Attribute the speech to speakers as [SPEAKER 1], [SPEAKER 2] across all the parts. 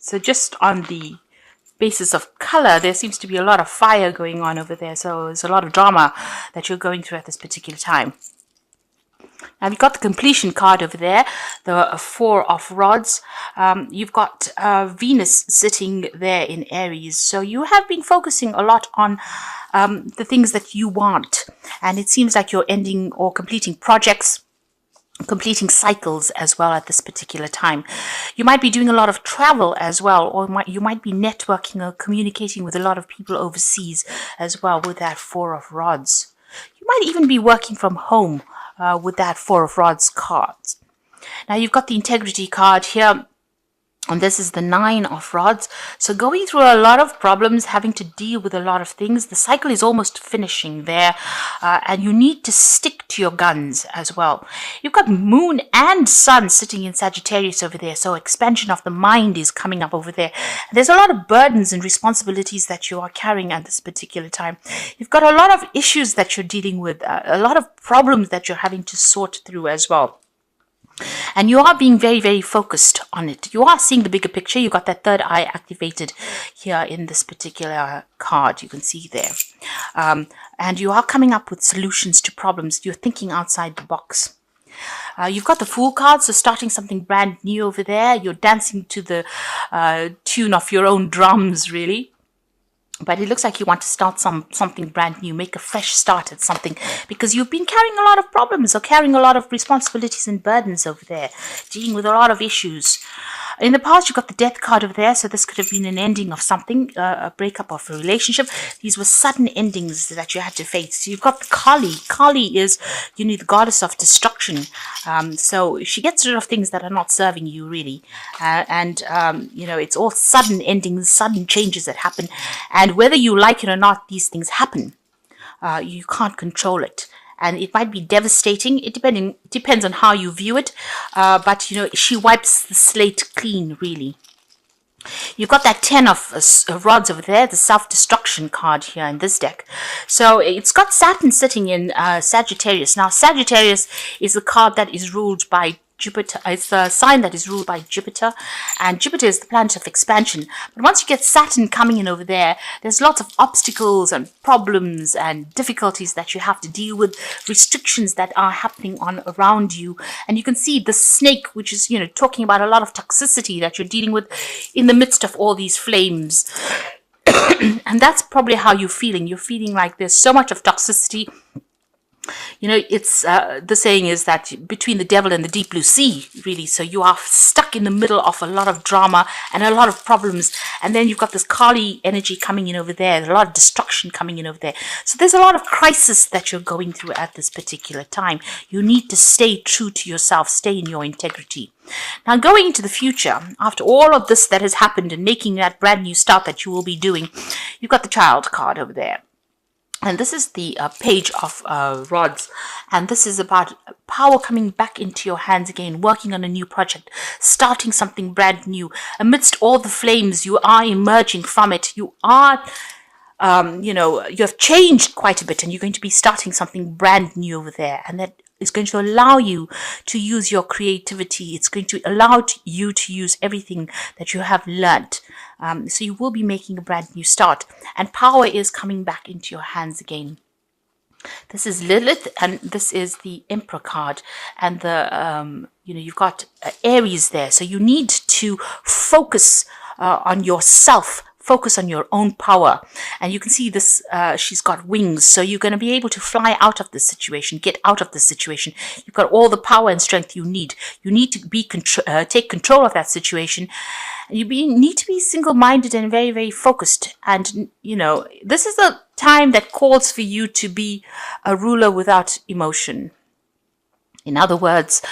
[SPEAKER 1] So just on the basis of color, there seems to be a lot of fire going on over there. So there's a lot of drama that you're going through at this particular time. Now you've got the completion card over there, the Four of Rods. You've got Venus sitting there in Aries. So you have been focusing a lot on the things that you want. And it seems like you're ending or completing projects, completing cycles as well at this particular time. You might be doing a lot of travel as well, or you might be networking or communicating with a lot of people overseas as well with that Four of Rods. You might even be working from home with that Four of Rods cards. Now you've got the Integrity card here, and this is the Nine of Rods. So going through a lot of problems, having to deal with a lot of things. The cycle is almost finishing there, and you need to stick to your guns as well. You've got Moon and Sun sitting in Sagittarius over there, so expansion of the mind is coming up over there. There's a lot of burdens and responsibilities that you are carrying at this particular time. You've got a lot of issues that you're dealing with, a lot of problems that you're having to sort through as well. And you are being very, very focused on it. You are seeing the bigger picture. You've got that third eye activated here in this particular card. You can see there. And you are coming up with solutions to problems. You're thinking outside the box. You've got the Fool card, so starting something brand new over there. You're dancing to the tune of your own drums, really. But it looks like you want to start something brand new, make a fresh start at something, because you've been carrying a lot of problems or carrying a lot of responsibilities and burdens over there, dealing with a lot of issues. In the past, you've got the Death card over there, so this could have been an ending of something, a breakup of a relationship. These were sudden endings that you had to face. So you've got the Kali. Kali is, the goddess of destruction. So she gets rid of things that are not serving you, really. It's all sudden endings, sudden changes that happen. And whether you like it or not, these things happen. You can't control it. And it might be devastating. It depends on how you view it. But she wipes the slate clean, really. You've got that 10 of rods over there, the self-destruction card here in this deck. So it's got Saturn sitting in Sagittarius. Now, Sagittarius is a card that is ruled by Jupiter. It's a sign that is ruled by Jupiter, and Jupiter is the planet of expansion. But once you get Saturn coming in over there, there's lots of obstacles and problems and difficulties that you have to deal with, restrictions that are happening on around you. And you can see the snake, which is, talking about a lot of toxicity that you're dealing with in the midst of all these flames. And that's probably how you're feeling. You're feeling like there's so much of toxicity. It's the saying is that between the devil and the deep blue sea, really. So you are stuck in the middle of a lot of drama and a lot of problems. And then you've got this Kali energy coming in over there. There's a lot of destruction coming in over there. So there's a lot of crisis that you're going through at this particular time. You need to stay true to yourself, stay in your integrity. Now, going into the future, after all of this that has happened and making that brand new start that you will be doing, you've got the Child card over there. And this is the Page of Rods. And this is about power coming back into your hands again, working on a new project, starting something brand new. Amidst all the flames, you are emerging from it. You are, you have changed quite a bit, and you're going to be starting something brand new over there. And that is going to allow you to use your creativity. It's going to allow you to use everything that you have learnt. So you will be making a brand new start. And power is coming back into your hands again. This is Lilith, and this is the Emperor card. And the you've got Aries there. So you need to focus on yourself. Focus on your own power. And you can see this, she's got wings. So you're going to be able to fly out of this situation, get out of this situation. You've got all the power and strength you need. You need to be take control of that situation. You need to be single-minded and very, very focused. And, this is a time that calls for you to be a ruler without emotion. In other words,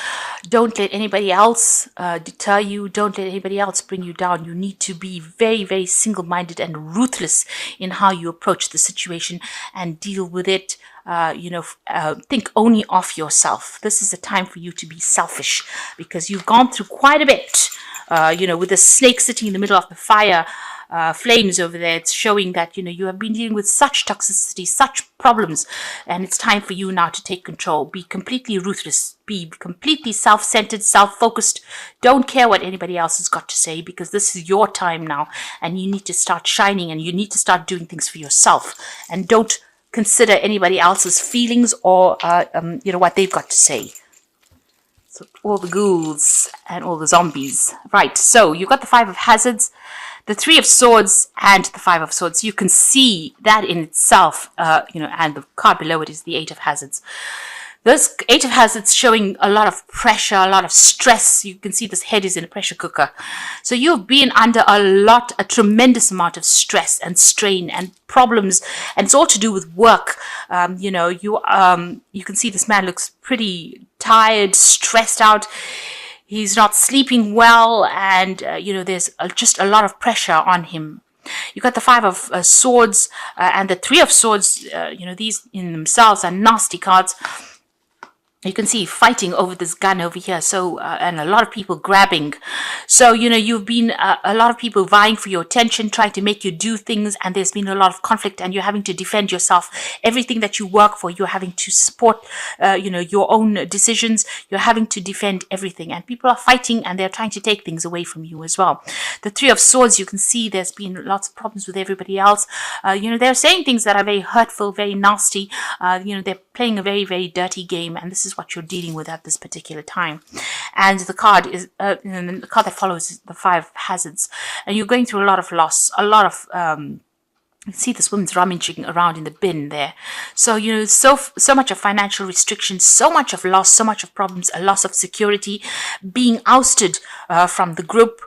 [SPEAKER 1] don't let anybody else deter you. Don't let anybody else bring you down. You need to be very, very single-minded and ruthless in how you approach the situation and deal with it. Think only of yourself. This is a time for you to be selfish because you've gone through quite a bit. With the snake sitting in the middle of the fire. flames over there. It's showing that, you have been dealing with such toxicity, such problems, and it's time for you now to take control. Be completely ruthless. Be completely self-centered, self-focused. Don't care what anybody else has got to say, because this is your time now, and you need to start shining, and you need to start doing things for yourself, and don't consider anybody else's feelings or what they've got to say. So all the ghouls and all the zombies. Right, so you've got the Five of Hazards, the Three of Swords, and the Five of Swords. You can see that in itself, and the card below it is the Eight of Hazards. This Eight of Hazards showing a lot of pressure, a lot of stress. You can see this head is in a pressure cooker. So you've been under a tremendous amount of stress and strain and problems, and it's all to do with work. You can see this man looks pretty tired, stressed out. He's not sleeping well, and there's just a lot of pressure on him. You've got the Five of Swords and the Three of Swords. These in themselves are nasty cards. You can see fighting over this gun over here. So, and a lot of people grabbing. So, you've been a lot of people vying for your attention, trying to make you do things, and there's been a lot of conflict, and you're having to defend yourself. Everything that you work for, you're having to support, your own decisions. You're having to defend everything, and people are fighting, and they're trying to take things away from you as well. The Three of Swords, you can see there's been lots of problems with everybody else. They're saying things that are very hurtful, very nasty. They're playing a very, very dirty game, and this is what you're dealing with at this particular time. And the card is the card that follows is the Five of Hazards, and you're going through a lot of loss, a lot of you see this woman's rummaging around in the bin there. So so much of financial restrictions, so much of loss, so much of problems, a loss of security, being ousted from the group,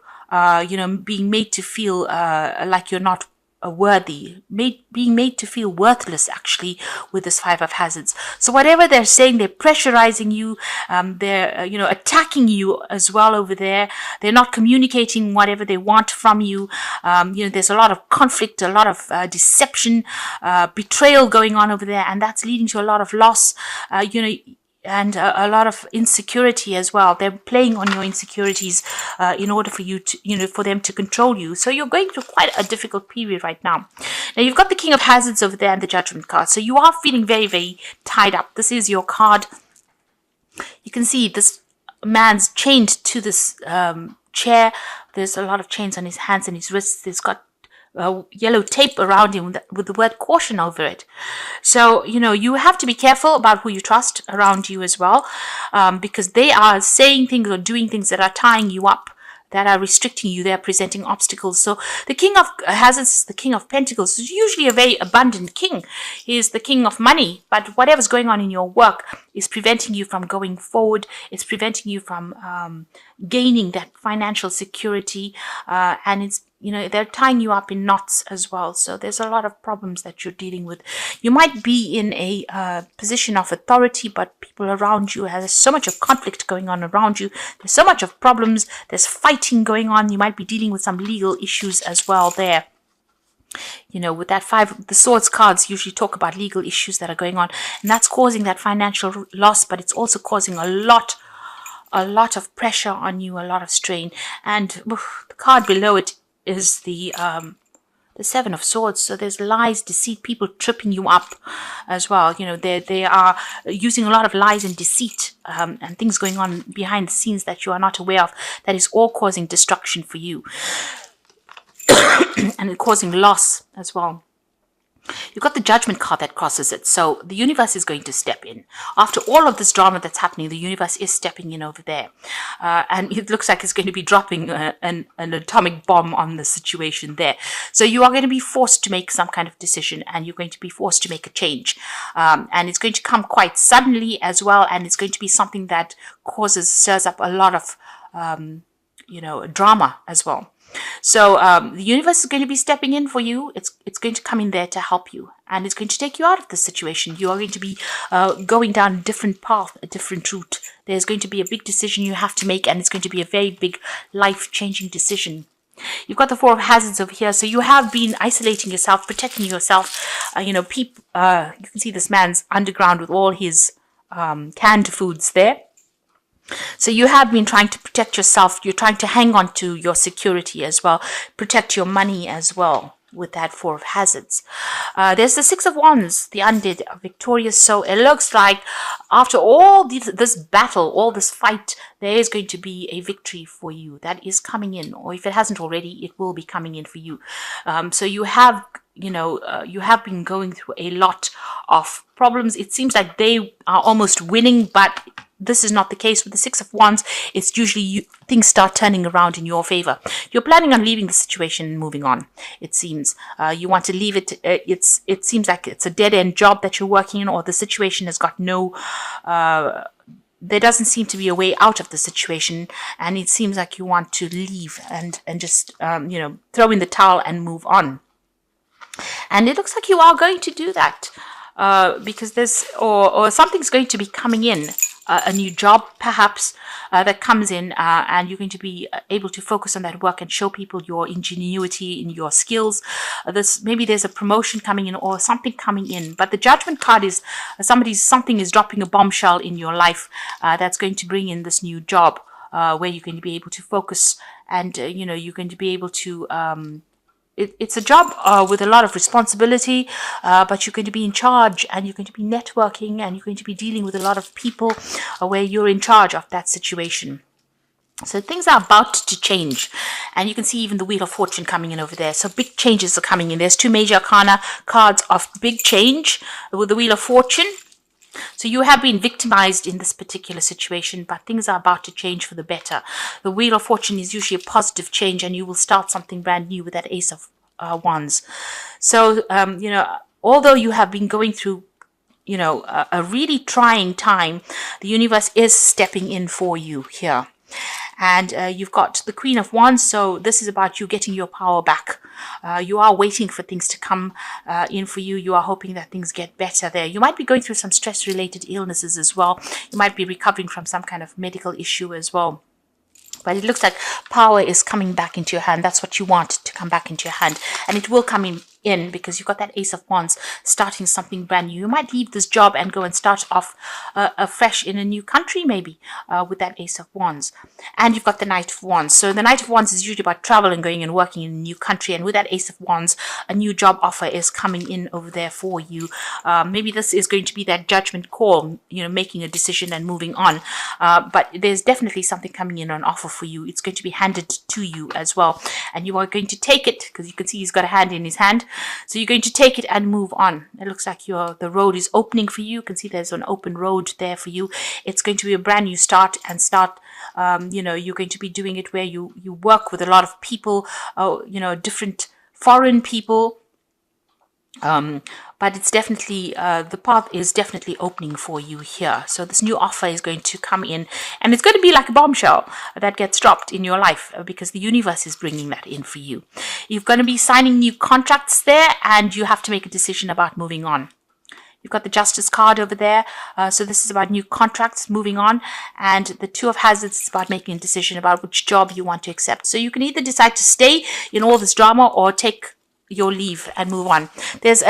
[SPEAKER 1] being made to feel like you're not worthy, being made to feel worthless, actually, with this Five of Hazards. So whatever they're saying, they're pressurizing you, they're attacking you as well over there. They're not communicating whatever they want from you. There's a lot of conflict, a lot of deception, betrayal going on over there, and that's leading to a lot of loss. And a lot of insecurity as well. They're playing on your insecurities in order for you to, for them to control you. So you're going through quite a difficult period right now. Now you've got the King of Hazards over there and the Judgment card. So you are feeling very, very tied up. This is your card. You can see this man's chained to this chair. There's a lot of chains on his hands and his wrists. He's got yellow tape around him with the word caution over it. So, you have to be careful about who you trust around you as well, because they are saying things or doing things that are tying you up, that are restricting you. They're presenting obstacles. So the King of Hazards is the King of Pentacles. He's usually a very abundant king. He is the king of money, but whatever's going on in your work is preventing you from going forward. It's preventing you from gaining that financial security, and it's they're tying you up in knots as well. So there's a lot of problems that you're dealing with. You might be in a position of authority, but people around you, there's so much of conflict going on around you. There's so much of problems. There's fighting going on. You might be dealing with some legal issues as well there. With that Five, the Swords cards usually talk about legal issues that are going on, and that's causing that financial loss, but it's also causing a lot of pressure on you, a lot of strain. And the card below it is the Seven of Swords. So there's lies, deceit, people tripping you up as well. They are using a lot of lies and deceit, and things going on behind the scenes that you are not aware of. That is all causing destruction for you and causing loss as well. You've got the Judgment card that crosses it. So the universe is going to step in. After all of this drama that's happening, the universe is stepping in over there. And it looks like it's going to be dropping an atomic bomb on the situation there. So you are going to be forced to make some kind of decision, and you're going to be forced to make a change. And it's going to come quite suddenly as well. And it's going to be something that stirs up a lot of, drama as well. So the universe is going to be stepping in for you. It's going to come in there to help you, and it's going to take you out of this situation. You are going to be going down a different path, a different route. There's going to be a big decision you have to make, and it's going to be a very big life-changing decision. You've got the Four of Hazards over here, so you have been isolating yourself, protecting yourself. You can see this man's underground with all his canned foods there. So you have been trying to protect yourself. You're trying to hang on to your security as well, protect your money as well with that Four of Hazards. There's the Six of Wands, the undead are victorious. So it looks like after all this battle, all this fight, there is going to be a victory for you that is coming in, or if it hasn't already, it will be coming in for you. So you have, you have been going through a lot of problems. It seems like they are almost winning, but this is not the case with the Six of Wands. It's usually things start turning around in your favor. You're planning on leaving the situation and moving on. It seems you want to leave it. It seems like it's a dead end job that you're working in, or the situation has got no. There doesn't seem to be a way out of the situation, and it seems like you want to leave and just throw in the towel and move on. And it looks like you are going to do that because there's or something's going to be coming in. A new job perhaps that comes in, and you're going to be able to focus on that work and show people your ingenuity in your skills. Maybe there's a promotion coming in or something coming in, but the Judgment card is something is dropping a bombshell in your life that's going to bring in this new job where you're going to be able to focus, and you're going to be able to it's a job with a lot of responsibility, but you're going to be in charge, and you're going to be networking, and you're going to be dealing with a lot of people where you're in charge of that situation. So things are about to change, and you can see even the Wheel of Fortune coming in over there. So big changes are coming in. There's two major arcana cards of big change with the Wheel of Fortune. So you have been victimized in this particular situation, but things are about to change for the better. The Wheel of Fortune is usually a positive change, and you will start something brand new with that Ace of Wands. So, although you have been going through, a really trying time, the universe is stepping in for you here. And you've got the Queen of Wands, so this is about you getting your power back. You are waiting for things to come in for you. You are hoping that things get better there. You might be going through some stress-related illnesses as well. You might be recovering from some kind of medical issue as well. But it looks like power is coming back into your hand. That's what you want to come back into your hand. And it will come in because you've got that Ace of Wands, starting something brand new. You might leave this job and go and start off afresh in a new country, maybe, with that Ace of Wands. And you've got the Knight of Wands. So the Knight of Wands is usually about travel and going and working in a new country. And with that Ace of Wands, a new job offer is coming in over there for you. Maybe this is going to be that judgment call, making a decision and moving on. But there's definitely something coming in on offer for you. It's going to be handed to you as well. And you are going to take it, because you can see he's got a hand in his hand. So you're going to take it and move on. It looks like the road is opening for you. You can see there's an open road there for you. It's going to be a brand new start, and you're going to be doing it where you work with a lot of people, different foreign people. But it's definitely, the path is definitely opening for you here. So this new offer is going to come in, and it's going to be like a bombshell that gets dropped in your life because the universe is bringing that in for you. You're going to be signing new contracts there, and you have to make a decision about moving on. You've got the Justice card over there. So this is about new contracts, moving on. And the Two of Hazards is about making a decision about which job you want to accept. So you can either decide to stay in all this drama or take your leave and move on. There's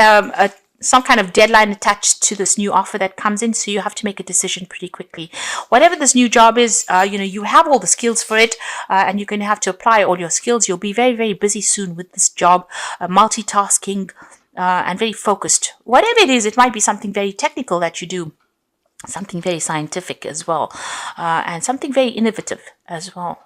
[SPEAKER 1] some kind of deadline attached to this new offer that comes in, so you have to make a decision pretty quickly. Whatever this new job is, you have all the skills for it, and you're going to have to apply all your skills. You'll be very, very busy soon with this job, multitasking and very focused. Whatever it is, it might be something very technical that you do, something very scientific as well, and something very innovative as well.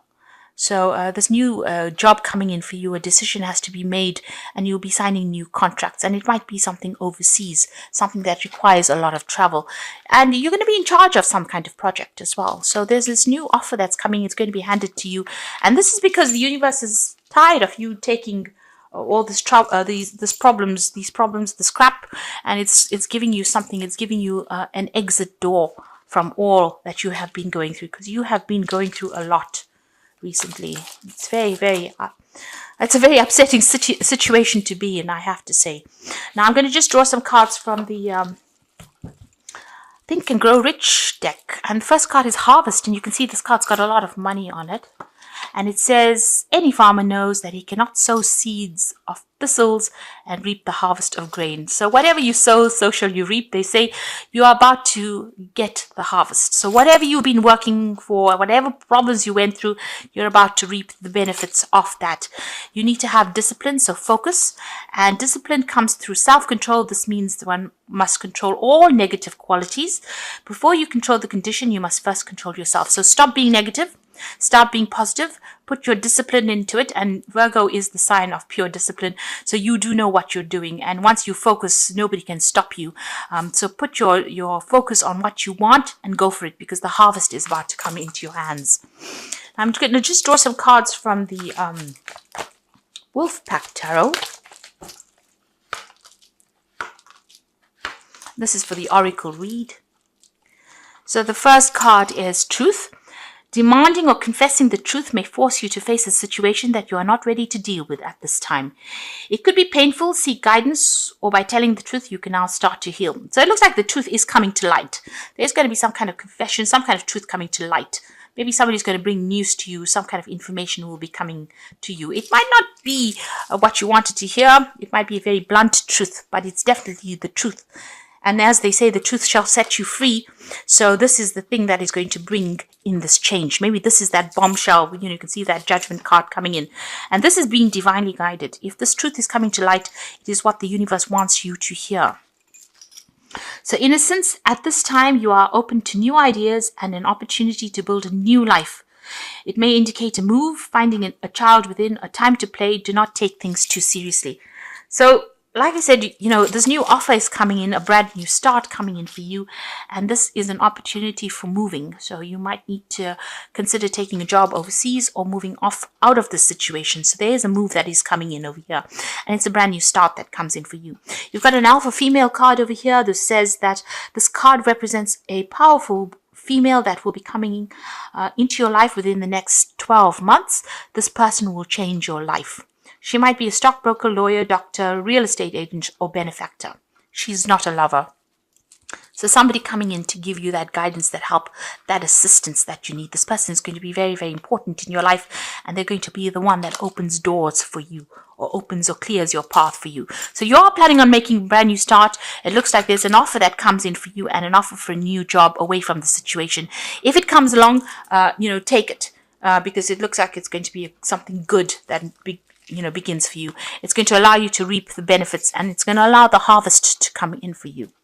[SPEAKER 1] So this new job coming in for you, a decision has to be made, and you'll be signing new contracts. And it might be something overseas, something that requires a lot of travel. And you're going to be in charge of some kind of project as well. So there's this new offer that's coming. It's going to be handed to you. And this is because the universe is tired of you taking all this trouble, these problems, this crap, and it's giving you something. It's giving you an exit door from all that you have been going through, because you have been going through a lot recently. It's very, very it's a very upsetting situation to be in, I have to say. Now I'm going to just draw some cards from the Think and Grow Rich deck, and the first card is Harvest, and you can see this card's got a lot of money on it, And it says, any farmer knows that he cannot sow seeds of thistles and reap the harvest of grain. So whatever you sow, so shall you reap. They say you are about to get the harvest. So whatever you've been working for, whatever problems you went through, you're about to reap the benefits of that. You need to have discipline, so focus. And discipline comes through self-control. This means one must control all negative qualities. Before you control the condition, you must first control yourself. So stop being negative. Start being positive, put your discipline into it, and Virgo is the sign of pure discipline, so you do know what you're doing, and once you focus, nobody can stop you. So put your focus on what you want and go for it, because the harvest is about to come into your hands. I'm going to just draw some cards from the Wolf Pack Tarot. This is for the Oracle read. So the first card is Truth. Demanding or confessing the truth may force you to face a situation that you are not ready to deal with at this time. It could be painful, seek guidance, or by telling the truth, you can now start to heal. So it looks like the truth is coming to light. There's going to be some kind of confession, some kind of truth coming to light. Maybe somebody's going to bring news to you, some kind of information will be coming to you. It might not be what you wanted to hear. It might be a very blunt truth, but it's definitely the truth. And as they say, the truth shall set you free. So this is the thing that is going to bring in this change. Maybe this is that bombshell. You can see that judgment card coming in. And this is being divinely guided. If this truth is coming to light, it is what the universe wants you to hear. So innocence, at this time, you are open to new ideas and an opportunity to build a new life. It may indicate a move, finding a child within, a time to play. Do not take things too seriously. So like I said, this new offer is coming in, a brand new start coming in for you. And this is an opportunity for moving. So you might need to consider taking a job overseas or moving out of this situation. So there is a move that is coming in over here. And it's a brand new start that comes in for you. You've got an alpha female card over here that says that this card represents a powerful female that will be coming into your life within the next 12 months. This person will change your life. She might be a stockbroker, lawyer, doctor, real estate agent, or benefactor. She's not a lover. So somebody coming in to give you that guidance, that help, that assistance that you need. This person is going to be very, very important in your life, and they're going to be the one that opens doors for you, or opens or clears your path for you. So you're planning on making a brand new start. It looks like there's an offer that comes in for you, and an offer for a new job away from the situation. If it comes along, take it, because it looks like it's going to be something good that begins for you. It's going to allow you to reap the benefits, and it's going to allow the harvest to come in for you.